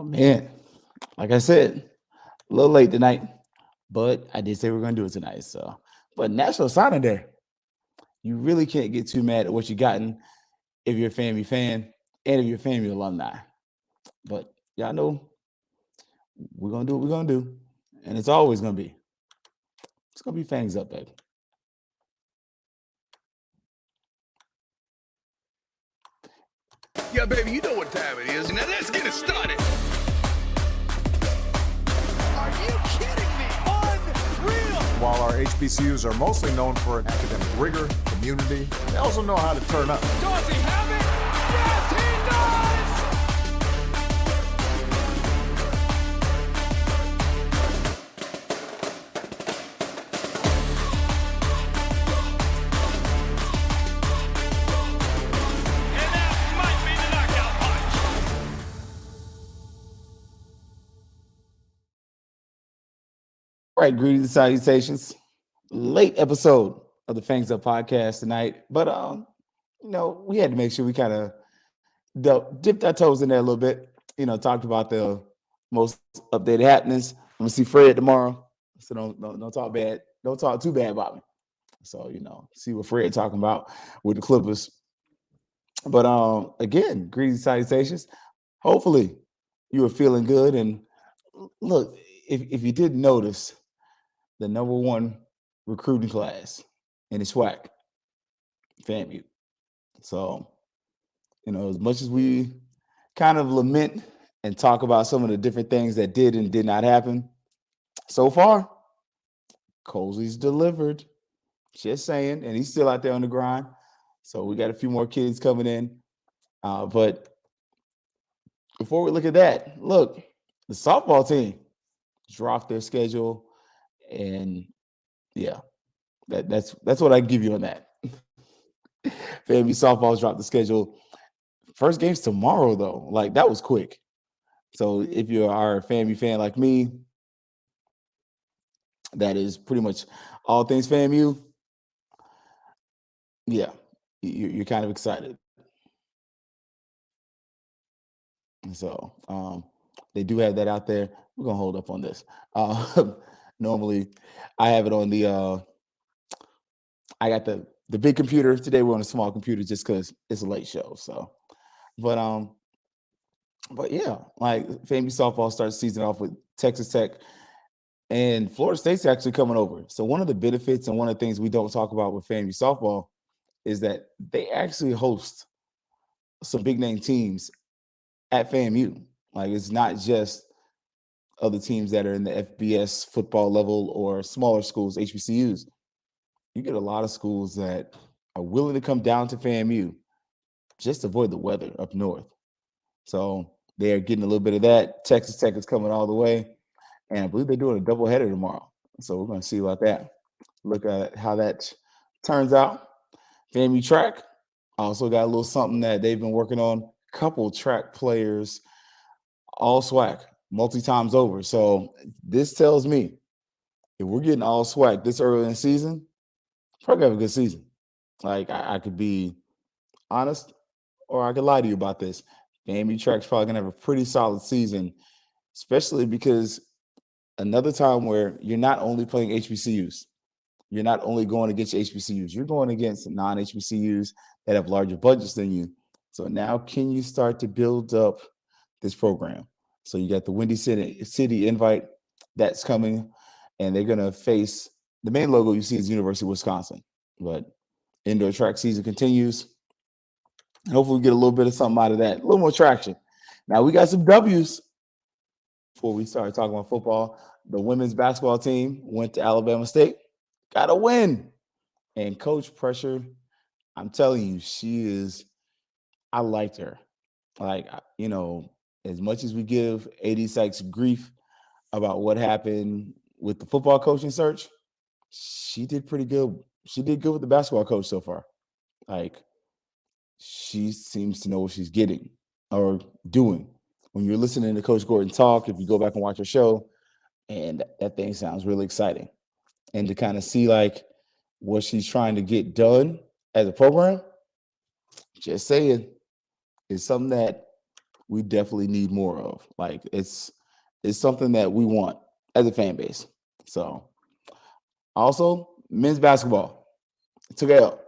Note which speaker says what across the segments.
Speaker 1: Oh man, like I said, a little late tonight, but I did say we are gonna do it tonight. So, but National Signing Day, you really can't get too mad at what you gotten if you're a FAMU fan and if you're a FAMU alumni. But y'all know we're gonna do what we're gonna do, and it's always gonna be. It's gonna be Fangs Up, baby.
Speaker 2: Yeah, baby, you know what time it is. Now let's get it started.
Speaker 3: Are you kidding me? Unreal!
Speaker 4: While our HBCUs are mostly known for academic rigor, community, they also know how to turn up.
Speaker 3: Does he have it? Yes, he does!
Speaker 2: And that might be the knockout punch.
Speaker 1: All right, greetings and salutations. Late episode of the Fangs Up Podcast tonight, but we had to make sure we kind of dipped our toes in there a little bit. Talked about the most updated happenings. I'm gonna see Fred tomorrow, so don't talk bad. Don't talk too bad about me. So see what Fred talking about with the Clippers. But again, greetings and salutations. Hopefully, you were feeling good. And look, if you didn't notice, the number one recruiting class in its SWAC, FAMU. So, as much as we kind of lament and talk about some of the different things that did and did not happen, so far, Cozy's delivered. Just saying, and he's still out there on the grind. So we got a few more kids coming in. But before we look at that, look, the softball team dropped their schedule, and yeah, that's what I give you on that. FAMU softball dropped the schedule. First game's tomorrow, though. Like, that was quick. So if you are a FAMU fan like me, that is pretty much all things FAMU. Yeah, you're kind of excited. So they do have that out there. We're gonna hold up on this. Normally, I have it on the. I got the big computer today. We're on a small computer just because it's a late show. So, but yeah, like FAMU softball starts the season off with Texas Tech, and Florida State's actually coming over. So one of the benefits and one of the things we don't talk about with FAMU softball is that they actually host some big name teams at FAMU. Like, it's not just other teams that are in the FBS football level or smaller schools, HBCUs. You get a lot of schools that are willing to come down to FAMU just to avoid the weather up north. So they are getting a little bit of that. Texas Tech is coming all the way. And I believe they're doing a doubleheader tomorrow. So we're going to see about that. Look at how that turns out. FAMU track also got a little something that they've been working on. Couple track players, all SWAC, multi-times over. So this tells me if we're getting all SWAC this early in the season, probably have a good season. Like, I could be honest or I could lie to you about this. FAMU track's probably going to have a pretty solid season, especially because another time where you're not only playing HBCUs, you're not only going against HBCUs, you're going against non-HBCUs that have larger budgets than you. So now can you start to build up this program? So you got the Windy City invite that's coming, and they're going to face the main logo you see is University of Wisconsin. But indoor track season continues. And hopefully we get a little bit of something out of that, a little more traction. Now we got some W's before we start talking about football. The women's basketball team went to Alabama State, got a win. And Coach Pressure, I'm telling you, I liked her. Like, as much as we give AD Sykes grief about what happened with the football coaching search, she did pretty good. She did good with the basketball coach so far. Like, she seems to know what she's getting or doing. When you're listening to Coach Gordon talk, if you go back and watch her show, and that thing sounds really exciting. And to kind of see, like, what she's trying to get done as a program, just saying, is something that we definitely need more of. Like it's something that we want as a fan base. So also men's basketball took a L.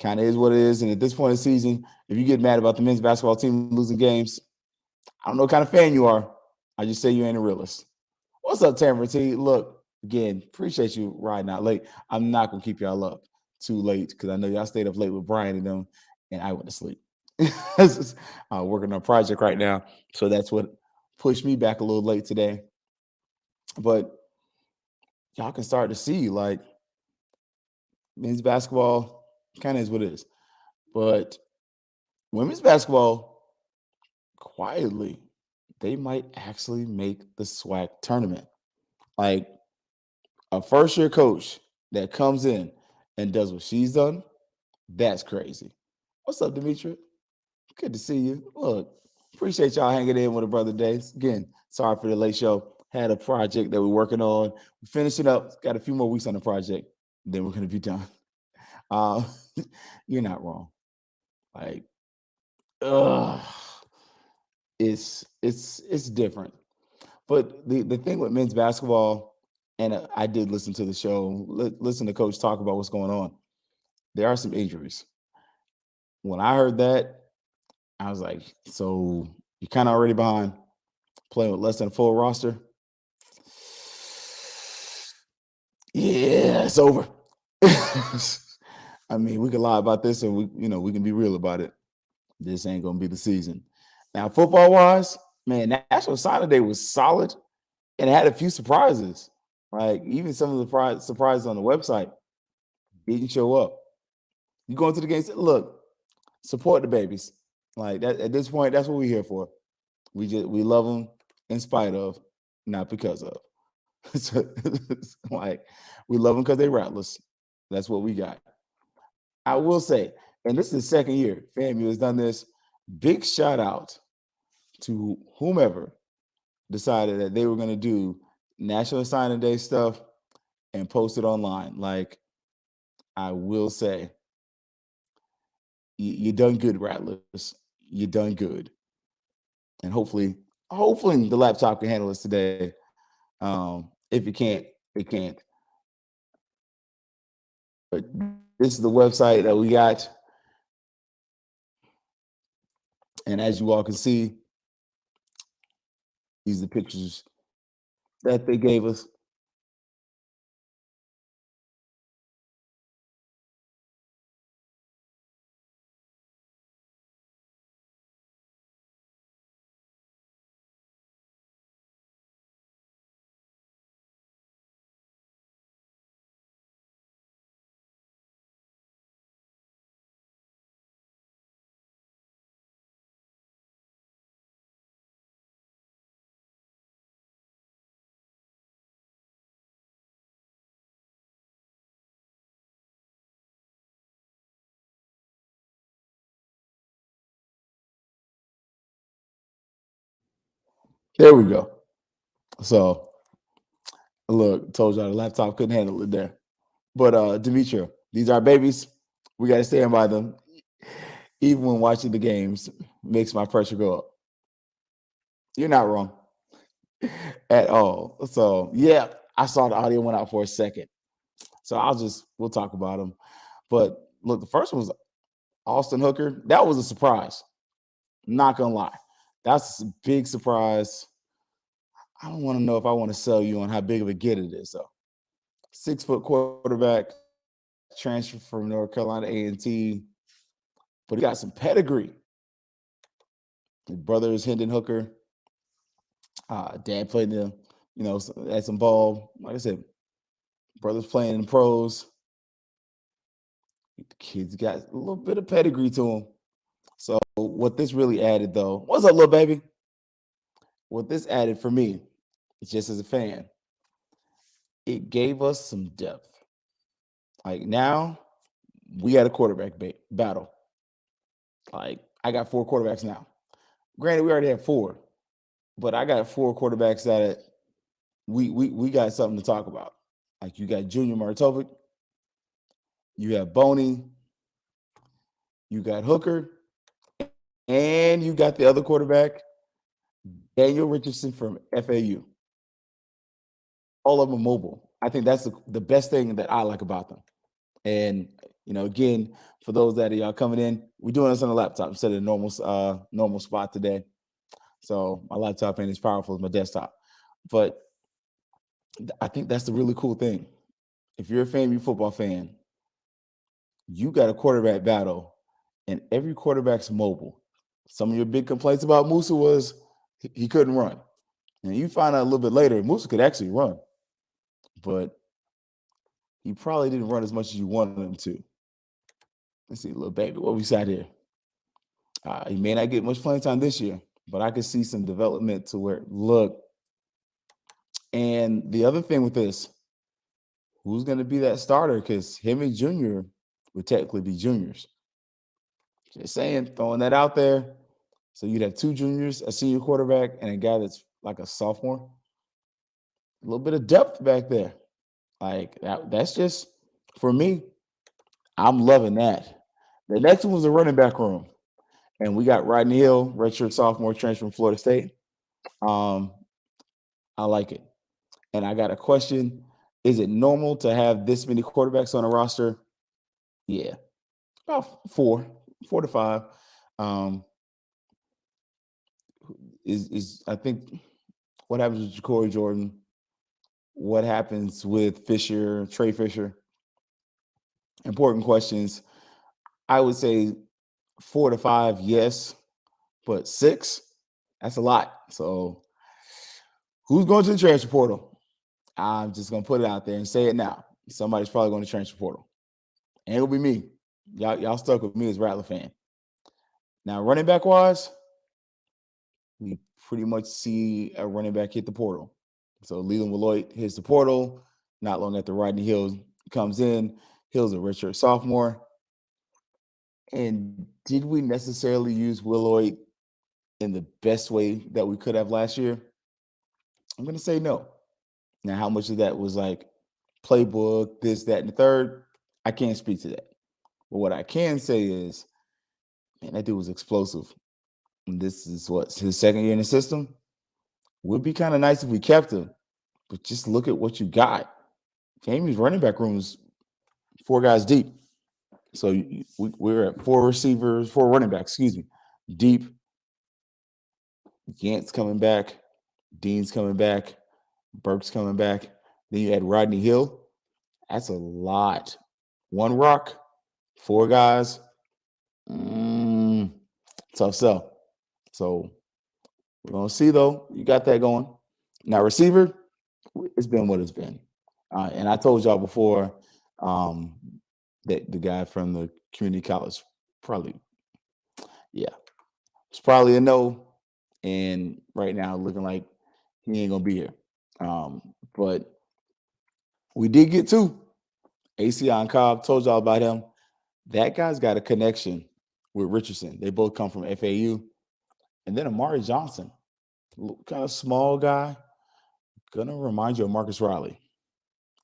Speaker 1: Kind of is what it is. And at this point in the season, if you get mad about the men's basketball team losing games, I don't know what kind of fan you are. I just say you ain't a realist. What's up, Tamara T? Look, again, appreciate you riding out late. I'm not gonna keep y'all up too late because I know y'all stayed up late with Brian and them, and I went to sleep. Working on a project right now, so that's what pushed me back a little late today. But y'all can start to see like men's basketball kind of is what it is, but women's basketball quietly they might actually make the SWAC tournament. Like a first year coach that comes in and does what she's done, that's crazy. What's up, Demetri? Good to see you. Look, appreciate y'all hanging in with a brother Days. Again, sorry for the late show. Had a project that we're working on. We're finishing up. Got a few more weeks on the project. Then we're gonna be done. Uh, you're not wrong. Like, ugh, it's different. But the thing with men's basketball, and I did listen to the show, listen to Coach talk about what's going on. There are some injuries. When I heard that, I was like, so you're kind of already behind playing with less than a full roster. Yeah, it's over. I mean, we can lie about this and we can be real about it. This ain't gonna be the season. Now, football wise, man, National Signing Day was solid and it had a few surprises. Like even some of the surprises on the website didn't show up. You go into the game, look, support the babies. Like that at this point, that's what we're here for. We love them in spite of, not because of. So, like we love them because they Rattlers. That's what we got. I will say, and this is the second year FAMU has done this. Big shout out to whomever decided that they were going to do National Signing Day stuff and post it online. Like I will say, you done good, Rattlers. You done good, and hopefully the laptop can handle this today. If it can't, it can't. But this is the website that we got. And as you all can see, these are the pictures that they gave us. There we go. So look, told y'all the laptop couldn't handle it there. But Demetria, these are babies. We got to stand by them. Even when watching the games, makes my pressure go up. You're not wrong at all. So yeah, I saw the audio went out for a second. So we'll talk about them. But look, the first one was Austin Hooker. That was a surprise. Not gonna lie. That's a big surprise. I don't want to know if I want to sell you on how big of a get it is, though. 6-foot quarterback, transfer from North Carolina A&T, but he got some pedigree. His brother is Hendon Hooker. Dad played had some ball. Like I said, brothers playing in the pros. The kid's got a little bit of pedigree to him. So what this really added, though, what's up, little baby? What this added for me, just as a fan, it gave us some depth. Like now, we got a quarterback battle. Like I got 4 quarterbacks now. Granted, we already have 4, but I got 4 quarterbacks that we got something to talk about. Like you got Junior Martovic, you have Boney, you got Hooker, and you got the other quarterback, Daniel Richardson from FAU. All of them mobile. I think that's the best thing that I like about them. And again, for those that are y'all coming in, we're doing this on a laptop instead of normal spot today. So my laptop ain't as powerful as my desktop. But I think that's the really cool thing. If you're a FAMU football fan, you got a quarterback battle, and every quarterback's mobile. Some of your big complaints about Musa was he couldn't run. And you find out a little bit later, Musa could actually run, but he probably didn't run as much as you wanted him to. Let's see, little baby, what we sat here. He may not get much playing time this year, but I could see some development to where, look. And the other thing with this, who's going to be that starter? Because him and Junior would technically be juniors. Just saying, throwing that out there. So you'd have two juniors, a senior quarterback, and a guy that's like a sophomore. A little bit of depth back there. Like that's just, for me, I'm loving that. The next one was the running back room. And we got Rodney Hill, redshirt sophomore, transfer from Florida State. I like it. And I got a question. Is it normal to have this many quarterbacks on a roster? Yeah. About 4 to 5. Is I think what happens with Ja'Cory Jordan, what happens with Fisher, Trey Fisher? Important questions. I would say 4 to 5, yes, but 6, that's a lot. So who's going to the transfer portal? I'm just going to put it out there and say it now. Somebody's probably going to transfer portal. And it'll be me. Y'all stuck with me as Rattler fan. Now, running back wise, we pretty much see a running back hit the portal. So Leland Willoit hits the portal. Not long after Rodney Hill comes in. Hill's a redshirt sophomore. And did we necessarily use Willoit in the best way that we could have last year? I'm going to say no. Now, how much of that was like playbook, this, that, and the third? I can't speak to that. But what I can say is, man, that dude was explosive. And this is his second year in the system. Would be kind of nice if we kept him. But just look at what you got. FAMU's running back room is 4 guys deep. So we're at 4 running backs, deep. Gant's coming back. Dean's coming back. Burke's coming back. Then you add Rodney Hill. That's a lot. 1 rock, 4 guys. Tough sell. So we're going to see, though. You got that going. Now, receiver, it's been what it's been. And I told y'all before that the guy from the community college it's probably a no. And right now, looking like he ain't going to be here. But we did get 2. ACI and Cobb, told y'all about him. That guy's got a connection with Richardson. They both come from FAU. And then Amari Johnson, kind of small guy, gonna remind you of Marcus Riley.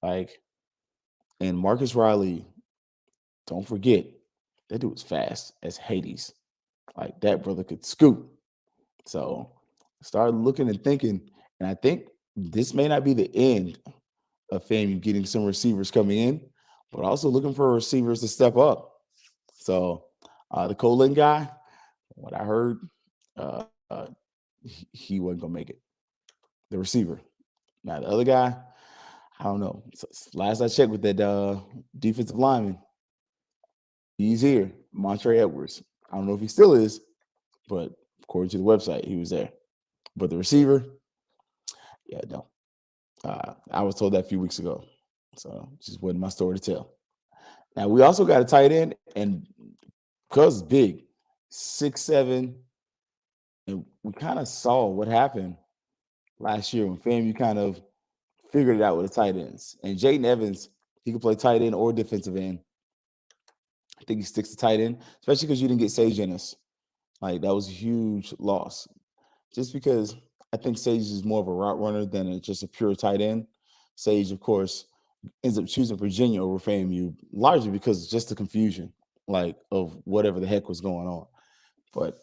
Speaker 1: And Marcus Riley, don't forget, that dude was fast as Hades. Like, that brother could scoot. So started looking and thinking, and I think this may not be the end of FAMU getting some receivers coming in, but also looking for receivers to step up. So the Colin guy, what I heard, he wasn't going to make it. The receiver. Now, the other guy, I don't know. So, last I checked with that defensive lineman, he's here, Montre Edwards. I don't know if he still is, but according to the website, he was there. But the receiver, no. I was told that a few weeks ago. So just wasn't my story to tell. Now, we also got a tight end, and because it's big, 6'7", and we kind of saw what happened last year when FAMU kind of figured it out with the tight ends. And Jaden Evans, he could play tight end or defensive end. I think he sticks to tight end, especially because you didn't get Sage Ennis. Like, that was a huge loss. Just because I think Sage is more of a route runner than just a pure tight end. Sage, of course, ends up choosing Virginia over FAMU, largely because of just the confusion, of whatever the heck was going on. But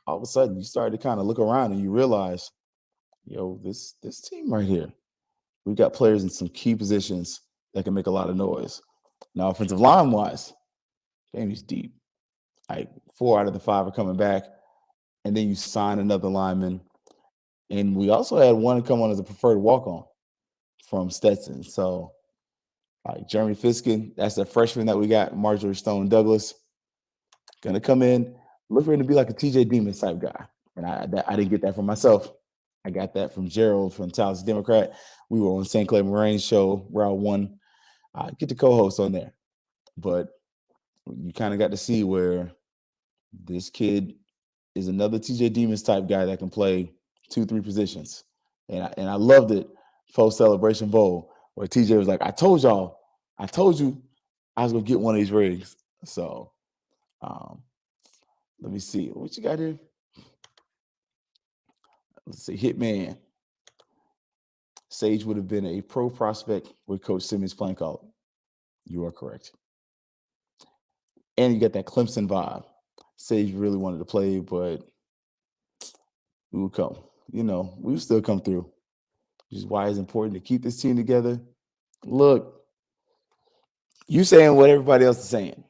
Speaker 1: all of a sudden you start to kind of look around and you realize, yo, this team right here, we've got players in some key positions that can make a lot of noise. Now, offensive line wise, FAMU's deep. Like 4 out of the 5 are coming back, and then you sign another lineman. And we also had one come on as a preferred walk-on from Stetson. So, like Jeremy Fiskin, that's the freshman that we got, Marjorie Stone Douglas, gonna come in, look for him to be like a TJ Demons type guy. And I didn't get that from myself. I got that from Gerald from Tallahassee Democrat. We were on St. Clair Moraine show, Route 1. I get the co-host on there. But you kind of got to see where this kid is another TJ Demons type guy that can play 2-3 positions. And I loved it post Celebration Bowl where TJ was like, I told you I was going to get one of these rings. So let me see. What you got here? Let's see. Hitman. Sage would have been a pro prospect with Coach Simmons playing college. You are correct. And you got that Clemson vibe. Sage really wanted to play, but we would come. We would still come through. Which is why it's important to keep this team together. Look, you saying what everybody else is saying.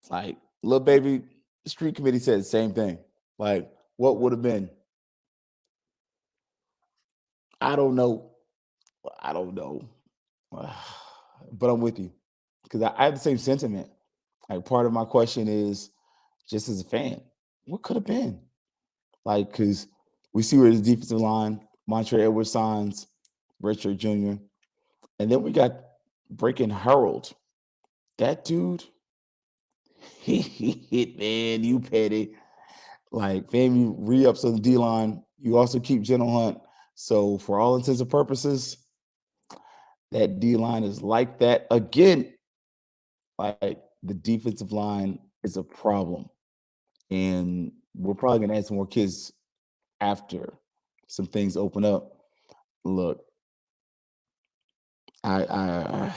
Speaker 1: Like, little baby, the street committee said the same thing. Like, what would have been? I don't know. But I'm with you. Because I have the same sentiment. Like, part of my question is, just as a fan, what could have been? Like, because we see where the defensive line, Montre Edwards signs, Richard Jr., and then we got Breaking Harold. That dude, he hit, man, you petty. Like, FAMU re-ups on the D-line. You also keep General Hunt. So, for all intents and purposes, that D-line is like that again. Like, the defensive line is a problem. And we're probably going to add some more kids after some things open up. Look, I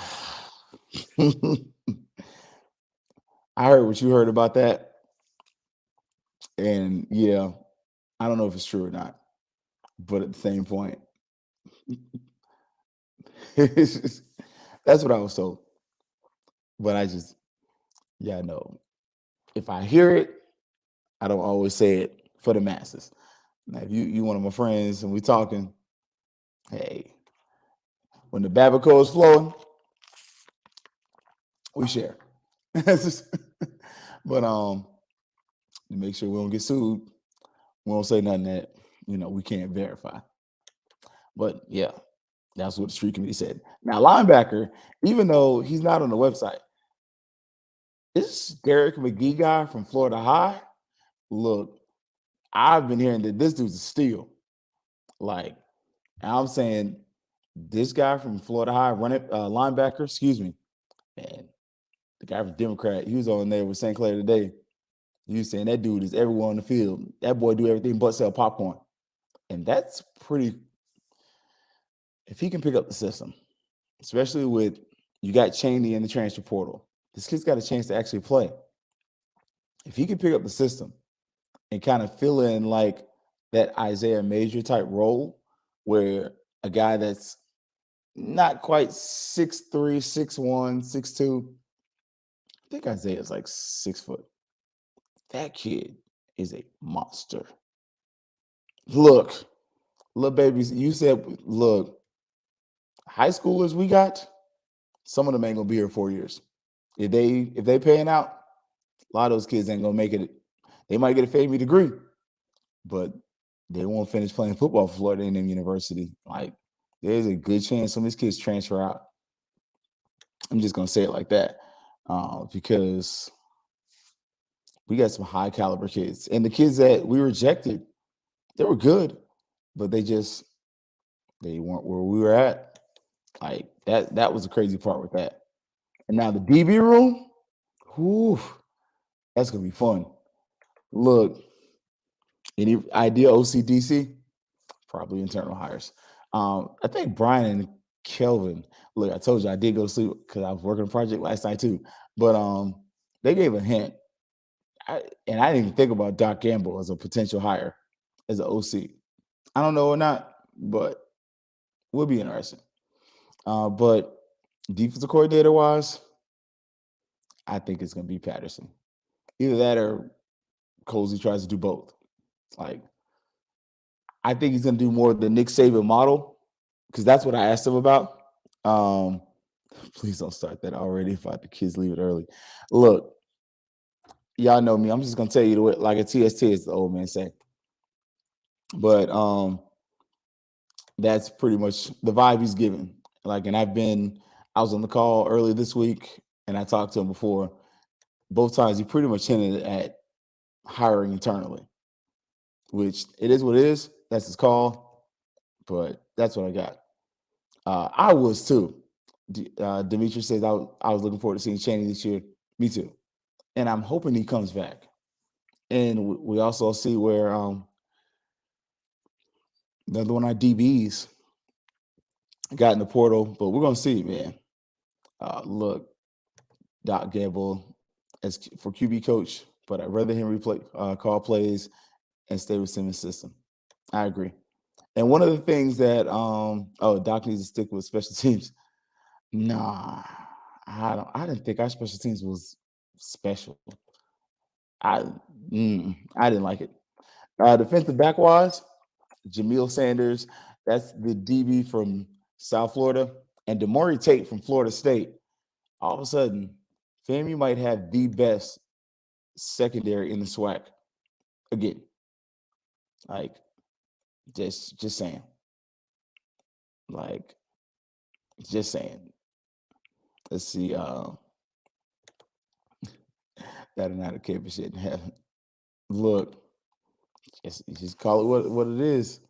Speaker 1: heard what you heard about that. And yeah, I don't know if it's true or not. But at the same point, that's what I was told. But no. If I hear it, I don't always say it for the masses. Now, if you one of my friends and we talking, hey, when the Babaco is flowing, we share. But to make sure we don't get sued, we don't say nothing that we can't verify. But yeah, that's what the street committee said. Now, linebacker, even though he's not on the website, this Derek McGee guy from Florida High, look, I've been hearing that this dude's a steal. Like, I'm saying this guy from Florida High, linebacker, and the guy from Democrat, he was on there with St. Clair today. He was saying that dude is everywhere on the field. That boy do everything but sell popcorn. And that's pretty, if he can pick up the system, especially with, you got Chaney in the transfer portal. This kid's got a chance to actually play. If he can pick up the system and kind of fill in like that Isaiah Major type role where a guy that's not quite 6'3", 6'1", 6'2", I think Isaiah's like 6 foot. That kid is a monster. Look, little babies, you said, look, high schoolers we got, some of them ain't gonna be here 4 years. If they paying out, a lot of those kids ain't gonna make it. They might get a FAMU degree, but they won't finish playing football for Florida A&M University. Like, there's a good chance some of these kids transfer out. I'm just gonna say it like that because we got some high caliber kids, and the kids that we rejected, they were good, but they weren't where we were at. Like that was the crazy part with that. And now the DB room, whew, that's gonna be fun. Look, any idea OCDC? Probably internal hires. I think Brian and Kelvin. Look, I told you I did go to sleep because I was working a project last night too. But they gave a hint. and I didn't even think about Doc Gamble as a potential hire as an OC. I don't know or not, but will be interesting. But defensive coordinator wise, I think it's going to be Patterson. Either that or Cozy tries to do both. Like, I think he's going to do more of the Nick Saban model because that's what I asked him about. Please don't start that already if the kids leave it early. Look, y'all know me. I'm just going to tell you the way, like a TST, as the old man say. But that's pretty much the vibe he's giving. Like, and I was on the call early this week and I talked to him before. Both times he pretty much hinted at hiring internally, which it is what it is. That's his call, but that's what I got. I was too. Demetri says I was looking forward to seeing Chaney this year. Me too. And I'm hoping he comes back. And we also see where another one of our DBs got in the portal, but we're going to see, man. Look, Doc Gamble as for QB coach, but I'd rather him call plays and stay with Simmons' system. I agree. And one of the things that Doc needs to stick with special teams. Nah, I didn't think our special teams was special. I didn't like it. Defensive back wise, Jamil Sanders, that's the DB from South Florida, and Damari Tate from Florida State. All of a sudden, FAMU might have the best secondary in the SWAC again. Like, just saying. Like, just saying. Let's see. That and not a campus shit. Look, just call it what it is.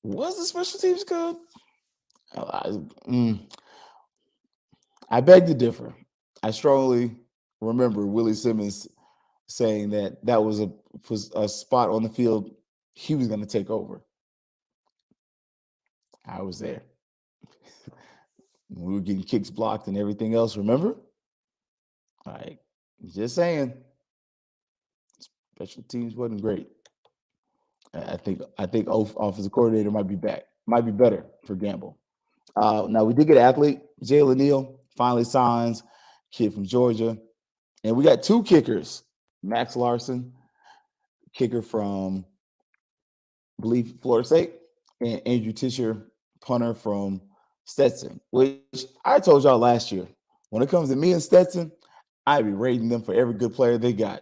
Speaker 1: Was the special teams good? I beg to differ. I strongly remember Willie Simmons saying that was a spot on the field he was going to take over. I was there. We were getting kicks blocked and everything else, remember? Like, just saying. Special teams wasn't great. I think offensive coordinator might be better for Gamble. Now we did get an athlete, Jalen Neal, finally signs, kid from Georgia. And we got two kickers, Max Larson, kicker from, I believe, Florida State, and Andrew Tisher, punter from Stetson, which I told y'all last year. When it comes to me and Stetson, I'd be rating them for every good player they got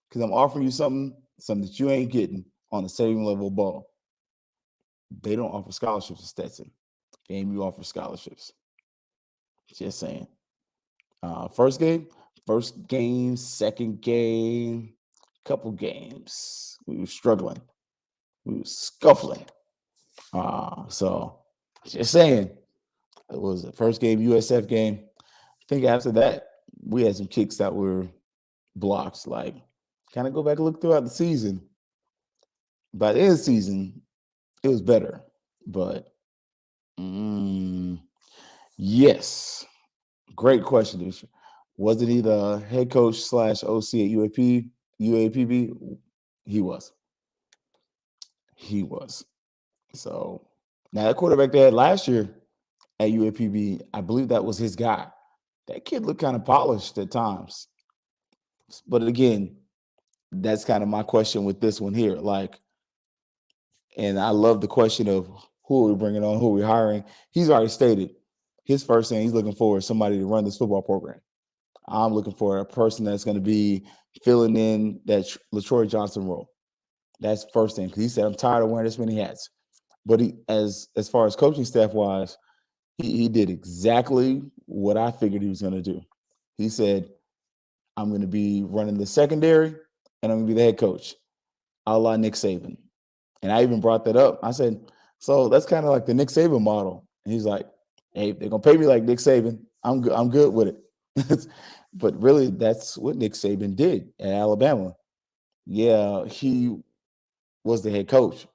Speaker 1: because I'm offering you something that you ain't getting on the same level of ball. They don't offer scholarships to Stetson. FAMU offers scholarships. Just saying. First game, second game, couple games. We were struggling. We were scuffling. So just saying. It was the first game, USF game. I think after that, we had some kicks that were blocks. Like, kind of go back and look throughout the season. By the end of the season, it was better. But yes. Great question, Dimitri. Wasn't he the head coach / OC at UAPB? He was. So now that quarterback they had last year at UAPB, I believe that was his guy. That kid looked kind of polished at times. But again, that's kind of my question with this one here. Like, and I love the question of who are we bringing on, who are we hiring? He's already stated his first thing he's looking for is somebody to run this football program. I'm looking for a person that's going to be filling in that LaTroy Johnson role. That's first thing. Because he said, I'm tired of wearing this many hats. But he, as far as coaching staff wise, he did exactly what I figured he was going to do. He said, I'm going to be running the secondary and I'm going to be the head coach, a la Nick Saban. And I even brought that up. I said, so that's kind of like the Nick Saban model. And he's like, hey, they're going to pay me like Nick Saban. I'm good with it. But really, that's what Nick Saban did at Alabama. Yeah, he was the head coach.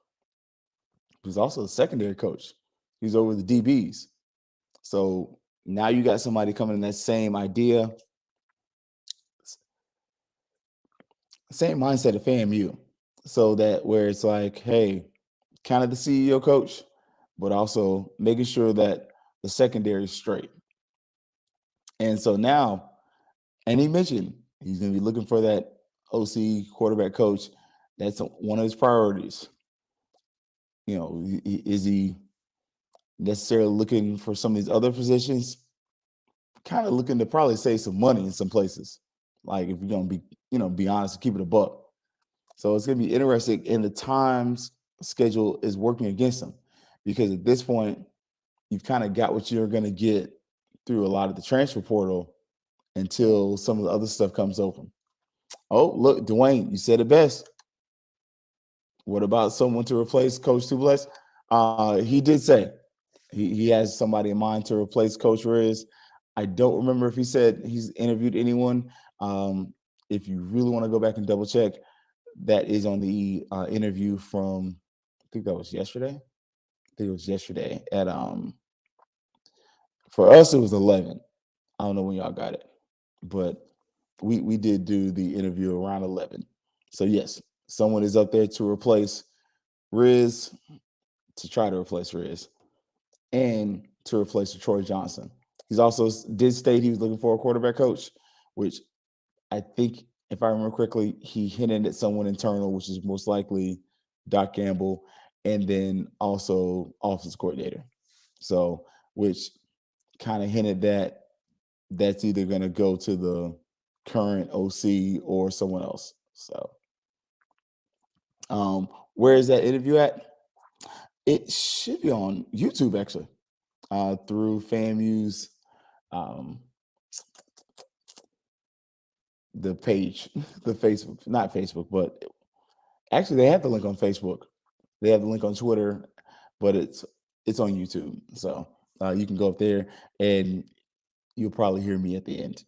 Speaker 1: He was also the secondary coach. He's over the DBs. So now you got somebody coming in that same idea. Same mindset at FAMU. So that where it's like, hey, kind of the CEO coach, but also making sure that the secondary is straight. And so now, and he mentioned he's going to be looking for that OC quarterback coach. That's one of his priorities. Is he necessarily looking for some of these other positions? Kind of looking to probably save some money in some places. Like if you're going to be honest and keep it a buck. So it's going to be interesting. And the times schedule is working against him because at this point, you've kind of got what you're going to get through a lot of the transfer portal until some of the other stuff comes open. Oh, look, Dwayne, you said it best. What about someone to replace Coach Tubles? He did say he has somebody in mind to replace Coach Riz. I don't remember if he said he's interviewed anyone. If you really want to go back and double check, that is on the interview from, I think that was yesterday. I think it was yesterday at for us it was 11. I don't know when y'all got it, but we did do the interview around 11. So yes, someone is up there to replace Riz, to try to replace Riz, and to replace Troy Johnson. He's also did state he was looking for a quarterback coach, which I think, if I remember correctly, he hinted at someone internal, which is most likely Doc Gamble, and then also offense coordinator. So, which kind of hinted that that's either going to go to the current OC or someone else. So, where is that interview at? It should be on YouTube actually, through FAMU's the page, the Facebook, not Facebook, but actually they have the link on Facebook. They have the link on Twitter, but it's on YouTube. So you can go up there and you'll probably hear me at the end.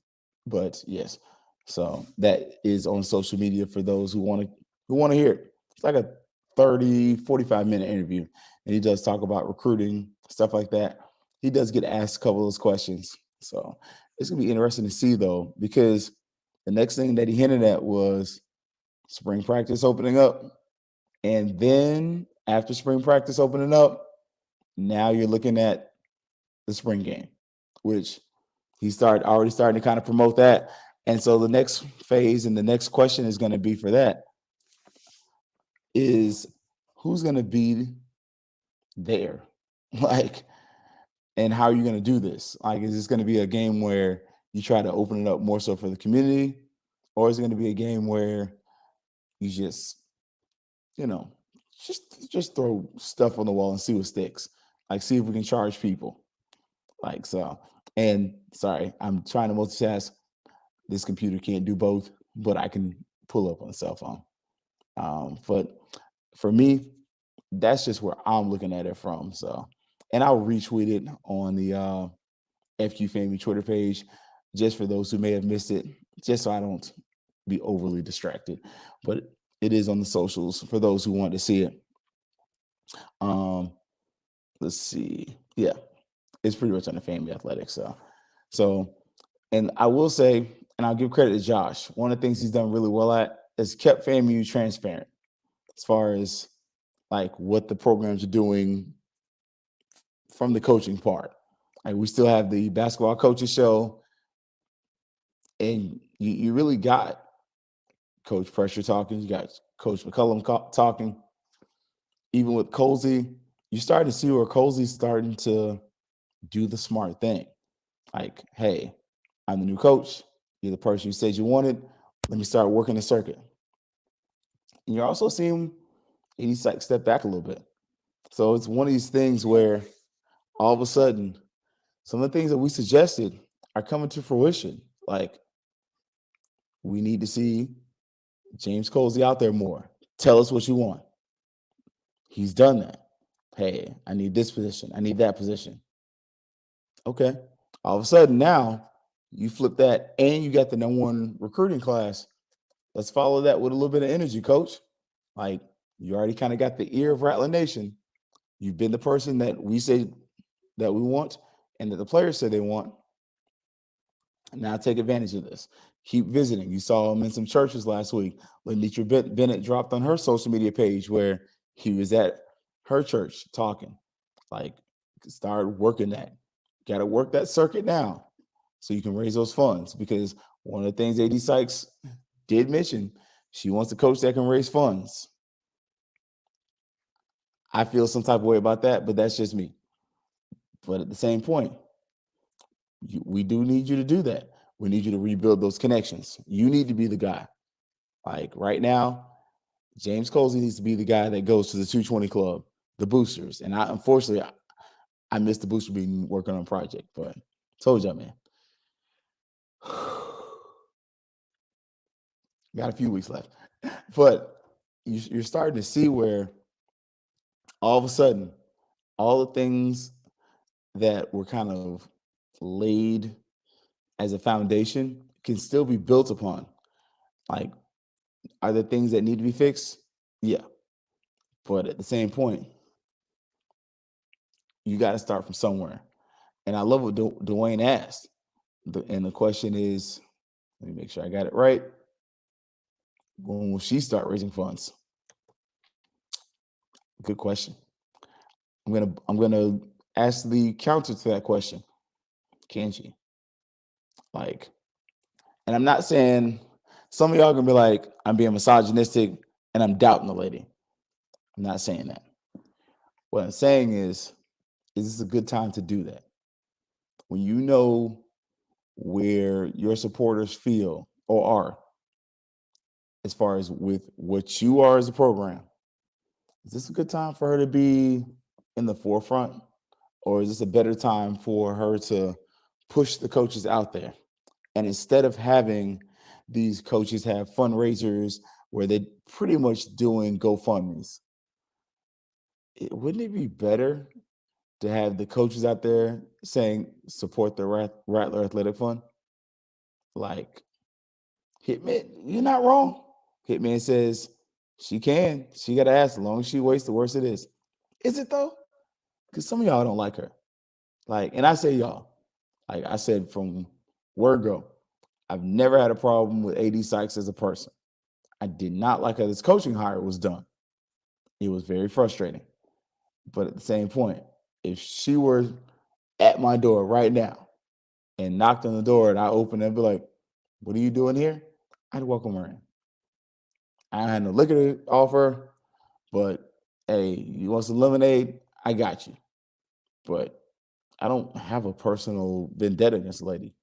Speaker 1: But yes, so that is on social media for those who want to hear it. It's like a 45-minute interview, and he does talk about recruiting, stuff like that. He does get asked a couple of those questions. So it's gonna be interesting to see though, because the next thing that he hinted at was spring practice opening up. And then after spring practice opening up, now you're looking at the spring game, which he already starting to kind of promote that. And so the next phase and the next question is going to be for that is who's going to be there? Like, and how are you going to do this? Like, is this going to be a game where you try to open it up more so for the community? Or is it going to be a game where you just, just throw stuff on the wall and see what sticks? Like, see if we can charge people. Like, so, and sorry, I'm trying to multitask. This computer can't do both, but I can pull up on a cell phone. But for me, that's just where I'm looking at it from. So, and I'll retweet it on the FQ Family Twitter page just for those who may have missed it, just so I don't be overly distracted. But it is on the socials for those who want to see it. Let's see. Yeah, it's pretty much on the Family Athletics. So, and I will say, and I'll give credit to Josh. One of the things he's done really well at is kept FAMU transparent as far as like what the programs are doing from the coaching part. Like we still have the basketball coaches show, and you really got Coach Pressure talking. You got Coach McCullum talking. Even with Colsey, you're starting to see where Colsey's starting to do the smart thing. Like, hey, I'm the new coach. You're the person you said you wanted. Let me start working the circuit. And you're also seeing he needs to step back a little bit. So it's one of these things where all of a sudden, some of the things that we suggested are coming to fruition. Like, we need to see James Colsey out there more. Tell us what you want. He's done that. Hey, I need this position. I need that position. Okay. All of a sudden now you flip that and you got the #1 recruiting class. Let's follow that with a little bit of energy, coach. Like you already kind of got the ear of Rattler Nation. You've been the person that we say that we want and that the players say they want. Now take advantage of this Keep visiting. You saw him in some churches last week. Lenitra Bennett dropped on her social media page where he was at her church talking. Like, start working that. Got to work that circuit now so you can raise those funds. Because one of the things AD Sykes did mention, she wants a coach that can raise funds. I feel some type of way about that, but that's just me. But at the same point, we do need you to do that. We need you to rebuild those connections. You need to be the guy. Like right now, James Colsey needs to be the guy that goes to the 220 club, the boosters. And unfortunately, I missed the booster meeting working on a project, but told y'all, man. Got a few weeks left. But you're starting to see where all of a sudden, all the things that were kind of laid as a foundation can still be built upon. Like, are there things that need to be fixed? Yeah. But at the same point, you got to start from somewhere. And I love what Dwayne asked. And the question is, let me make sure I got it right. When will she start raising funds? Good question. I'm gonna ask the counter to that question. Can she? Like, and I'm not saying some of y'all gonna be like, I'm being misogynistic and I'm doubting the lady. I'm not saying that. What I'm saying is this a good time to do that? When you know where your supporters feel or are, as far as with what you are as a program, is this a good time for her to be in the forefront? Or is this a better time for her to push the coaches out there? And instead of having these coaches have fundraisers where they're pretty much doing GoFundMes, wouldn't it be better to have the coaches out there saying, support the Rattler Athletic Fund? Like, Hitman, you're not wrong. Hitman says she can. She got to ask. As long as she waits, the worse it is. Is it though? Because some of y'all don't like her. Like, and I say y'all, like I said from word go, I've never had a problem with AD Sykes as a person. I did not like how this coaching hire was done. It was very frustrating. But at the same point, if she were at my door right now and knocked on the door and I opened it and be like, what are you doing here? I'd welcome her in. I had no liquor to offer, but hey, you want some lemonade? I got you. But I don't have a personal vendetta against the lady.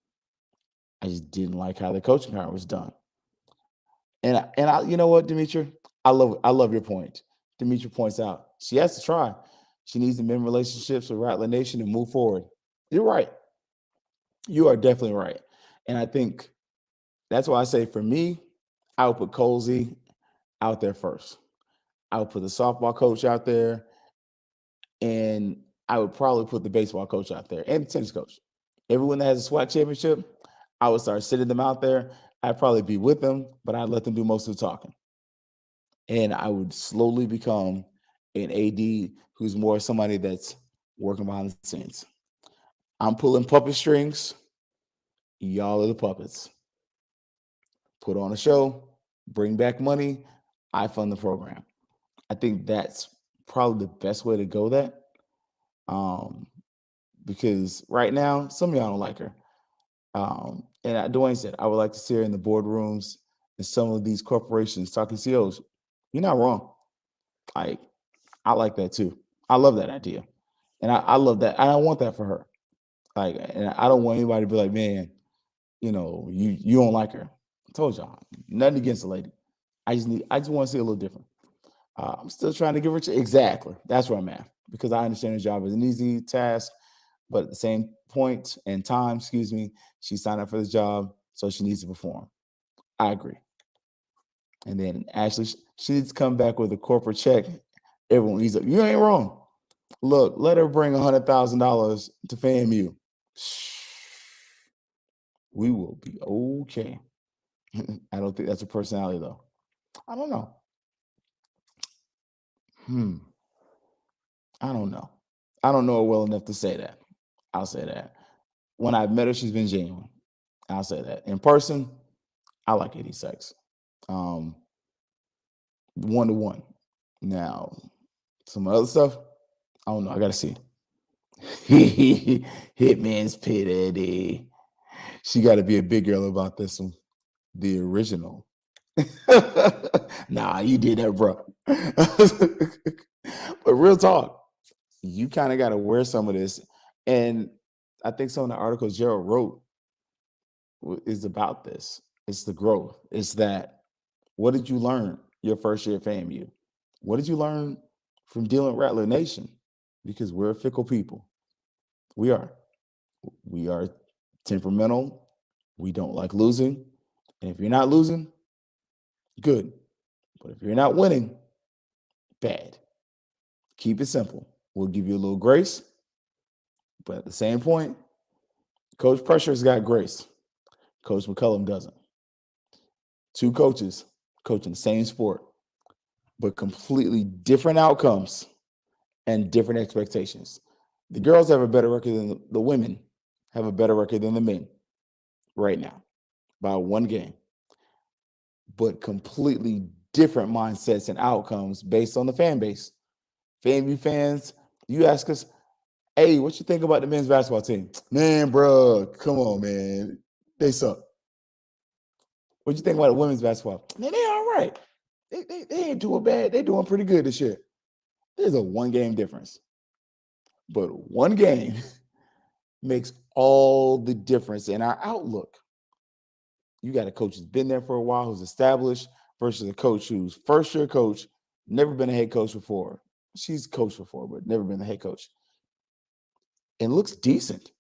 Speaker 1: I just didn't like how the coaching hire was done. And I, you know what, Demetri? I love your point. Demetri points out she has to try. She needs to mend relationships with Rattler Nation and move forward. You're right. You are definitely right. And I think that's why I say for me, I would put Colsey out there first. I would put the softball coach out there, and I would probably put the baseball coach out there and the tennis coach. Everyone that has a SWAT championship, I would start sitting them out there. I'd probably be with them, but I'd let them do most of the talking. And I would slowly become an AD who's more somebody that's working behind the scenes. I'm pulling puppet strings. Y'all are the puppets. Put on a show, bring back money. I fund the program. I think that's probably the best way to go that. Because right now, some of y'all don't like her. And Dwayne said, I would like to see her in the boardrooms in some of these corporations talking CEOs. You're not wrong. I like that too. I love that idea. And I love that. I want that for her. Like, and I don't want anybody to be like, man, you know, you don't like her. I told y'all, nothing against the lady. I just want to see a little different. I'm still trying to give her exactly. That's where I'm at, because I understand her job is an easy task, but at the same point and time, she signed up for this job, so she needs to perform. I agree. And then Ashley, she needs to come back with a corporate check. Everyone, he's like, you ain't wrong. Look, let her bring $100,000 to FAMU. We will be okay. I don't think that's a personality, though. I don't know. I don't know. I don't know her well enough to say that. I'll say that. When I've met her, she's been genuine. I'll say that. In person, I like 86. 1-1. Now, some other stuff, I don't know. I got to see. Hitman's Pity. She got to be a big girl about this one. The original. Nah, you did that, bro. But real talk, you kind of got to wear some of this. And I think some of the articles Gerald wrote is about this. It's the growth. It's that, what did you learn your first year at FAMU? What did you learn from dealing with Rattler Nation? Because we're a fickle people. We are. We are temperamental. We don't like losing. And if you're not losing, good. But if you're not winning, bad. Keep it simple. We'll give you a little grace. But at the same point, Coach Pressure's got grace. Coach McCullum doesn't. Two coaches coaching the same sport, but completely different outcomes and different expectations. The girls have a better record than the women have a better record than the men right now by one game, but completely different mindsets and outcomes based on the fan base. FAMU fans, you ask us, hey, what you think about the men's basketball team? Man, bro, come on, man. They suck. What you think about the women's basketball? Man, they all right. They ain't doing bad. They doing pretty good this year. There's a one-game difference. But one game makes all the difference in our outlook. You got a coach who's been there for a while, who's established, versus a coach who's first-year coach, never been a head coach before. She's coached before, but never been the head coach. And looks decent.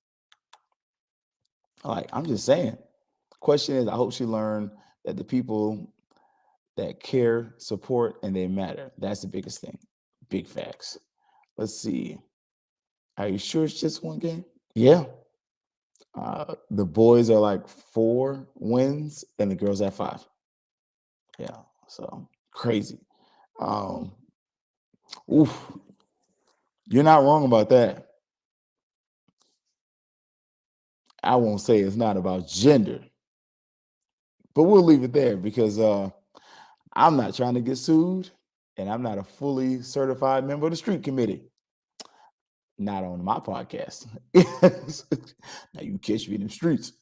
Speaker 1: Like, I'm just saying. Question is, I hope she learned that the people that care, support, and they matter. That's the biggest thing. Big facts. Let's see. Are you sure it's just one game? Yeah. The boys are like 4 wins and the girls at 5. Yeah. So crazy. Oof. You're not wrong about that. I won't say it's not about gender, but we'll leave it there because I'm not trying to get sued and I'm not a fully certified member of the street committee. Not on my podcast. Now you catch me in the streets.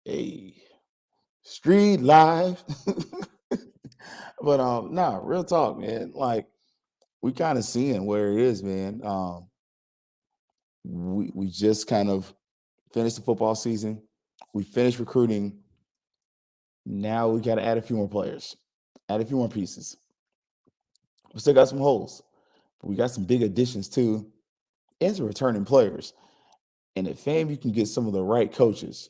Speaker 1: Hey, street live. But nah, real talk, man. Like, we kind of seeing where it is, man. We just kind of finished the football season. We finished recruiting. Now we got to add a few more players, add a few more pieces. We still got some holes, but we got some big additions too, and some returning players. And if FAMU can get some of the right coaches,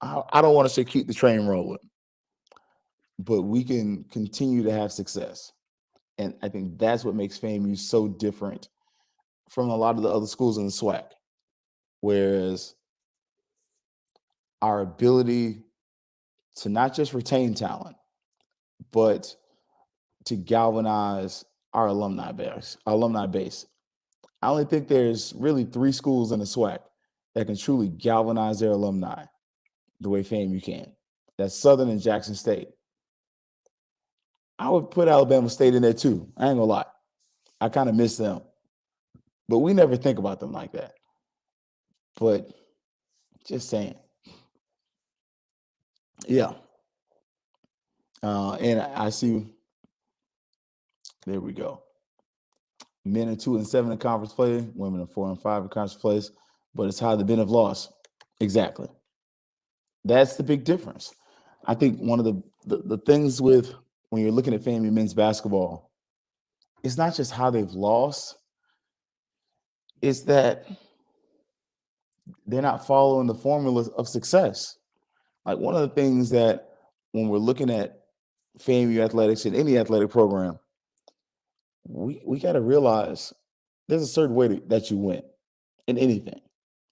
Speaker 1: I don't want to say keep the train rolling, but we can continue to have success. And I think that's what makes FAMU so different from a lot of the other schools in the SWAC. Whereas our ability to not just retain talent, but to galvanize our alumni base. I only think there's really 3 schools in the SWAC that can truly galvanize their alumni the way FAMU can. That's Southern and Jackson State. I would put Alabama State in there too. I ain't gonna lie. I kind of miss them. But we never think about them like that. But just saying. Yeah. And I see, there we go. Men are 2-7 in conference play, women are 4-5 in conference plays, but it's how the men have lost. Exactly. That's the big difference. I think one of the things with when you're looking at FAMU men's basketball, it's not just how they've lost, it's that they're not following the formulas of success. Like, one of the things that when we're looking at FAMU athletics in any athletic program, we got to realize there's a certain way that you win in anything.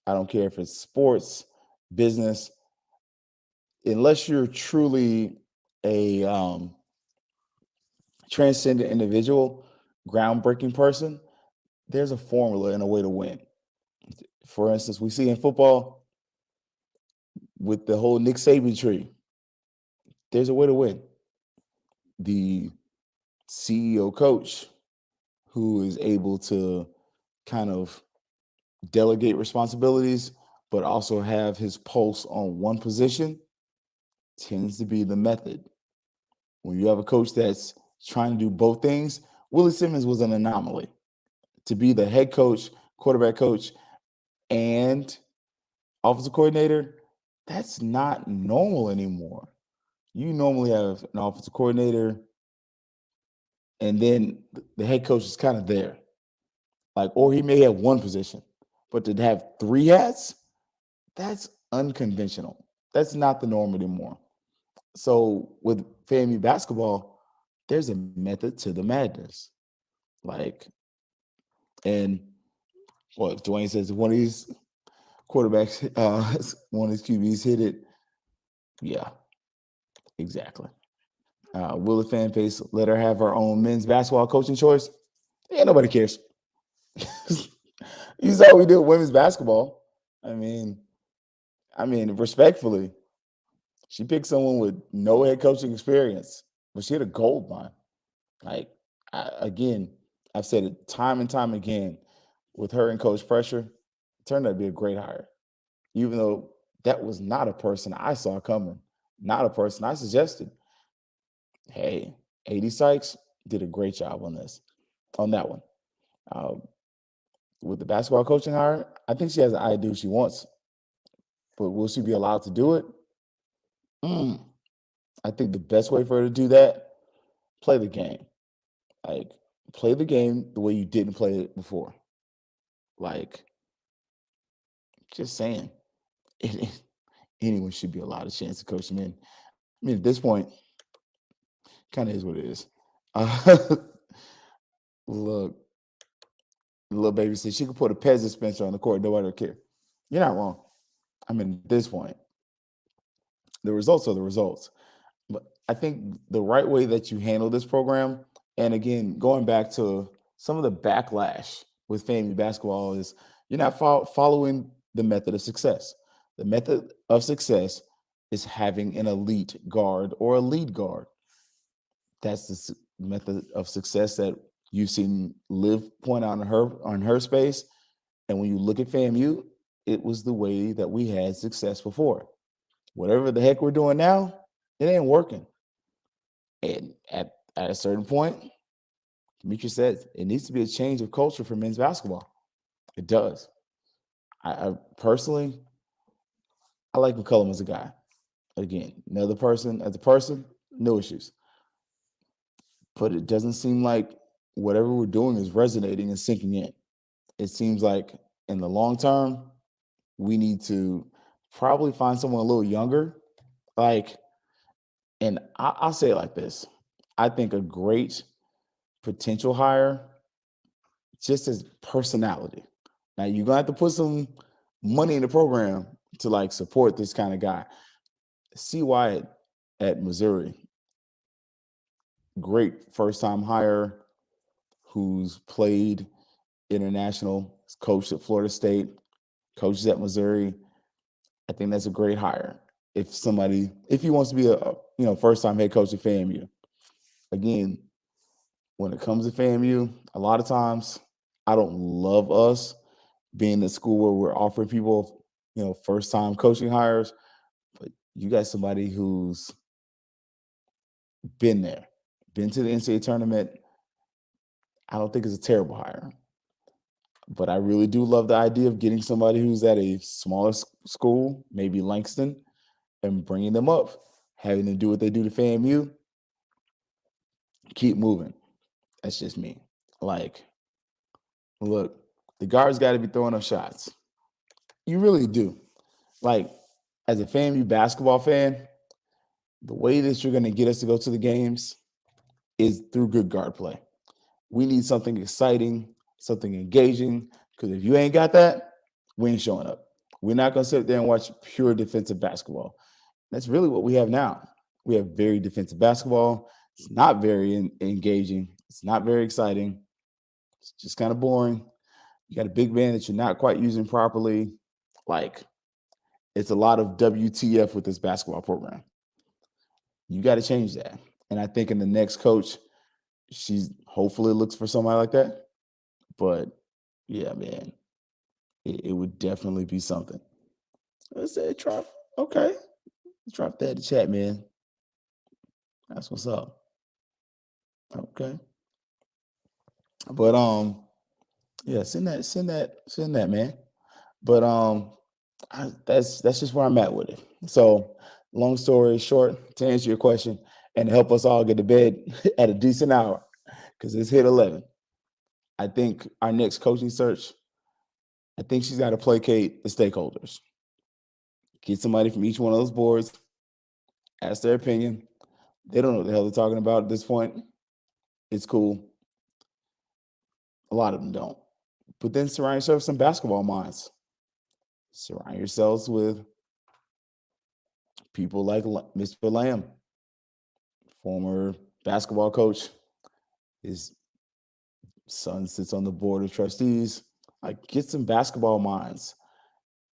Speaker 1: I don't care if it's sports, business, unless you're truly a transcendent individual, groundbreaking person, there's a formula and a way to win. For instance, we see in football with the whole Nick Saban tree. there's a way to win. The CEO coach who is able to kind of delegate responsibilities, but also have his pulse on one position tends to be the method. When you have a coach that's trying to do both things, Willie Simmons was an anomaly. To be the head coach, quarterback coach, and offensive coordinator, that's not normal anymore. You normally have an offensive coordinator, and then the head coach is kind of there. Like, or he may have one position, but to have three hats, that's unconventional. That's not the norm anymore. So with FAMU basketball, there's a method to the madness. Like, and what Dwayne says, if one of these quarterbacks, one of these QBs hit it, yeah, exactly. Will the fan base let her have her own men's basketball coaching choice? Yeah, nobody cares. You saw what we did with women's basketball. I mean, respectfully, she picked someone with no head coaching experience, but she had a gold mine. Like, again, I've said it time and time again with her and Coach Pressure, it turned out to be a great hire, even though that was not a person I saw coming, not a person I suggested. Hey, AD Sykes did a great job on that one. Um, with the basketball coaching hire, I think she has an idea she wants, but will she be allowed to do it? Mm, I think the best way for her to do that, play the game. Like, play the game the way you didn't play it before. Like, just saying, anyone should be allowed a chance to coach them in. I mean, at this point, kind of is what it is. Uh, look, the little baby said she could put a Pez dispenser on the court, nobody would care. You're not wrong. I mean, at this point, the results are the results. But I think the right way that you handle this program, and again, going back to some of the backlash with FAMU basketball, is you're not following the method of success. The method of success is having an elite guard or a lead guard. That's the method of success that you've seen Liv point out on her space. And when you look at FAMU, it was the way that we had success before. Whatever the heck we're doing now, it ain't working. And at a certain point, Demetrius says it needs to be a change of culture for men's basketball. It does. I personally, I like McCullum as a guy. Again, another person, as a person, no issues. But it doesn't seem like whatever we're doing is resonating and sinking in. It seems like in the long term, we need to probably find someone a little younger. Like, and I'll say it like this. I think a great potential hire just as personality. Now you're gonna have to put some money in the program to like support this kind of guy. C. Wyatt at Missouri, great first-time hire who's played international, coached at Florida State, coaches at Missouri. I think that's a great hire. If he wants to be a first-time head coach at FAMU, again, when it comes to FAMU, a lot of times I don't love us being the school where we're offering people, first-time coaching hires, but you got somebody who's been there, been to the NCAA tournament. I don't think it's a terrible hire. But I really do love the idea of getting somebody who's at a smaller school, maybe Langston, and bringing them up, having them do what they do to FAMU. Keep moving. That's just me. Like, look, the guards got to be throwing up shots. You really do. Like, as a FAMU basketball fan, the way that you're going to get us to go to the games is through good guard play. We need something exciting, something engaging, because if you ain't got that, we ain't showing up. We're not going to sit there and watch pure defensive basketball. That's really what we have now. We have very defensive basketball. It's not very engaging. It's not very exciting. It's just kind of boring. You got a big man that you're not quite using properly. Like, it's a lot of WTF with this basketball program. You got to change that. And I think in the next coach, she's hopefully looks for somebody like that. But yeah, man, it would definitely be something. Let's say drop. Okay. Drop that in the chat, man. That's what's up. Okay. But yeah, send that, man. But that's just where I'm at with it. So long story short, to answer your question and help us all get to bed at a decent hour, because it's hit 11. I think our next coaching search, I think she's got to placate the stakeholders. Get somebody from each one of those boards, ask their opinion. They don't know what the hell they're talking about at this point. It's cool. A lot of them don't. But then surround yourself with some basketball minds. Surround yourselves with people like Mr. Lamb, former basketball coach. His son sits on the board of trustees. Like, get some basketball minds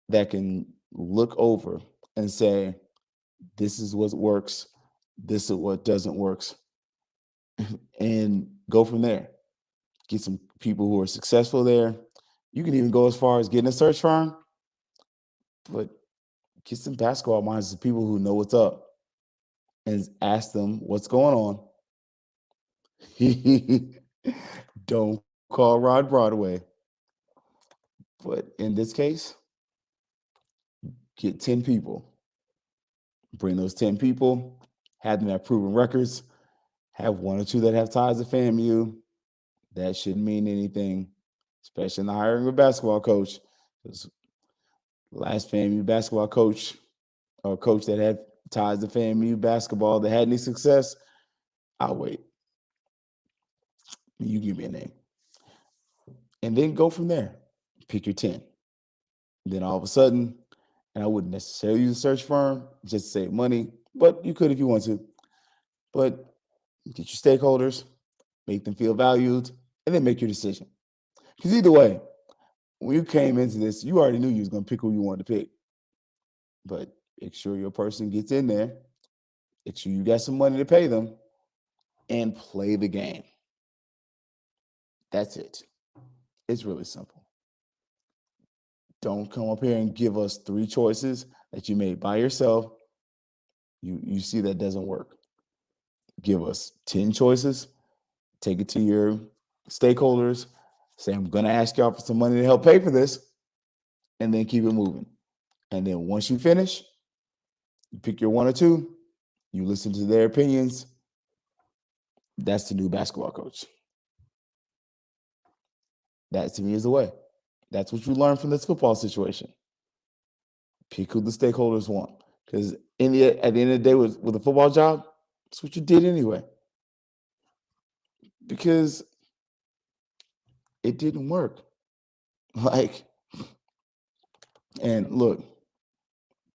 Speaker 1: that can look over and say, this is what works, this is what doesn't work, and go from there. Get some people who are successful there. You can even go as far as getting a search firm, but get some basketball minds, of people who know what's up, and ask them what's going on. Don't call Rod Broadway. But in this case, get 10 people. Bring those 10 people, have them have proven records, have one or two that have ties to FAMU. That shouldn't mean anything, especially in the hiring of a basketball coach. Because last FAMU basketball coach, or coach that had ties to FAMU basketball that had any success, I'll wait. You give me a name. And then go from there. Pick your 10. Then all of a sudden, and I wouldn't necessarily use a search firm just to save money, but you could if you want to. But get your stakeholders, make them feel valued, and then make your decision. Because either way, when you came into this, you already knew you was going to pick who you wanted to pick. But make sure your person gets in there, make sure you got some money to pay them, and play the game. That's it. It's really simple. Don't come up here and give us 3 choices that you made by yourself. You see that doesn't work. Give us 10 choices, take it to your stakeholders, say, I'm going to ask y'all for some money to help pay for this, and then keep it moving. And then once you finish, you pick your 1 or 2, you listen to their opinions. That's the new basketball coach. That, to me, is the way. That's what you learn from this football situation. Pick who the stakeholders want. Because at the end of the day, with a football job, that's what you did anyway. Because it didn't work. And look,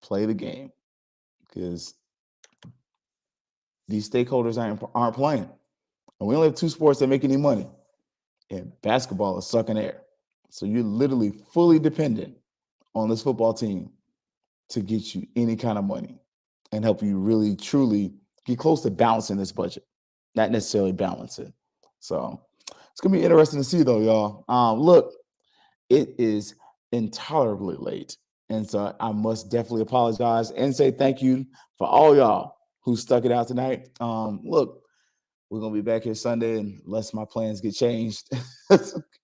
Speaker 1: play the game. Because these stakeholders aren't playing. And we only have 2 sports that make any money. And basketball is sucking air. So you're literally fully dependent on this football team to get you any kind of money and help you really, truly get close to balancing this budget. Not necessarily balance it. So it's going to be interesting to see, though, y'all. Look, it is intolerably late. And so I must definitely apologize and say thank you for all y'all who stuck it out tonight. Look, we're going to be back here Sunday unless my plans get changed.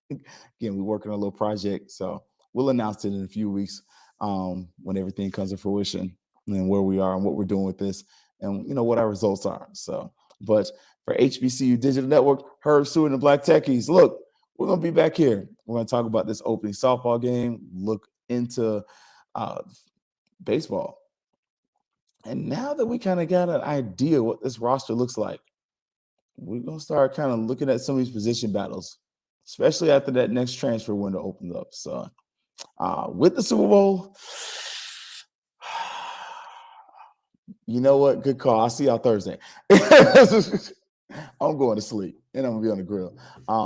Speaker 1: Again, we're working on a little project. So we'll announce it in a few weeks when everything comes to fruition and where we are and what we're doing with this and, what our results are. So, but for HBCU Digital Network, Herb Stewart and the Black Techies, look, we're going to be back here. We're going to talk about this opening softball game, look into baseball. And now that we kind of got an idea what this roster looks like, we're going to start kind of looking at some of these position battles, especially after that next transfer window opens up. So with the Super Bowl, you know what? Good call. I'll see y'all Thursday. I'm going to sleep and I'm going to be on the grill.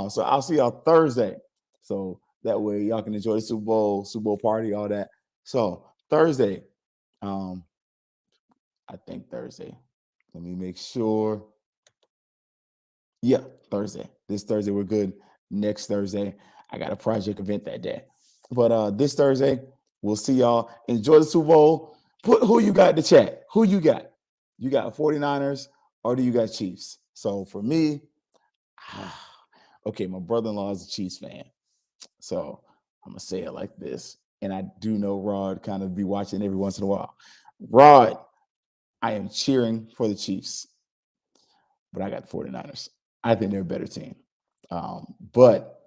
Speaker 1: So I'll see y'all Thursday. So that way y'all can enjoy the Super Bowl party, all that. So Thursday, I think Thursday. Let me make sure. Yeah, Thursday. This Thursday we're good. Next Thursday, I got a project event that day. But this Thursday, we'll see y'all. Enjoy the Super Bowl. Put who you got in the chat. Who you got? You got 49ers or do you got Chiefs? So for me, okay, my brother-in-law is a Chiefs fan. So I'm going to say it like this. And I do know Rod kind of be watching every once in a while. Rod, I am cheering for the Chiefs, but I got the 49ers. I think they're a better team. But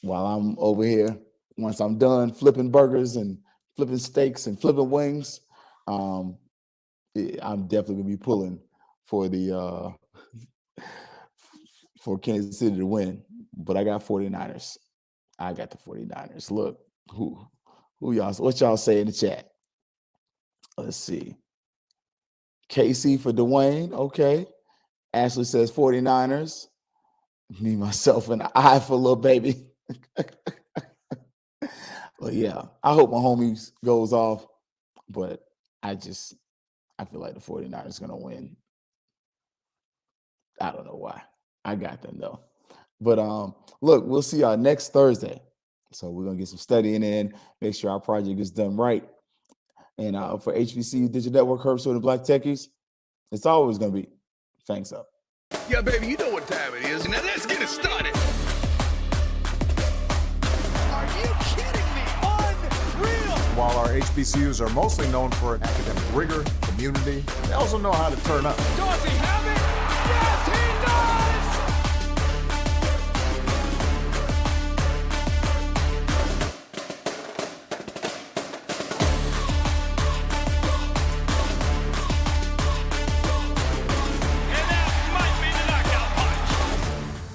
Speaker 1: while I'm over here, once I'm done flipping burgers and flipping steaks and flipping wings, I'm definitely going to be pulling for the for Kansas City to win. But I got 49ers. I got the 49ers. Look, who y'all? What y'all say in the chat? Let's see. KC for Dwayne. Okay. Ashley says 49ers. Me, myself, and I for little baby. But yeah, I hope my homies goes off. But I feel like the 49ers going to win. I don't know why. I got them though. But look, we'll see y'all next Thursday. So we're going to get some studying in, make sure our project is done right. And for HBCU Digital Network, Herbst and Black Techies, it's always going to be Fangs Up.
Speaker 2: Yeah, baby, you know what time it is. Now let's get it started.
Speaker 3: Are you kidding me? Unreal.
Speaker 4: While our HBCUs are mostly known for academic rigor, community, they also know how to turn up.
Speaker 2: Dorsey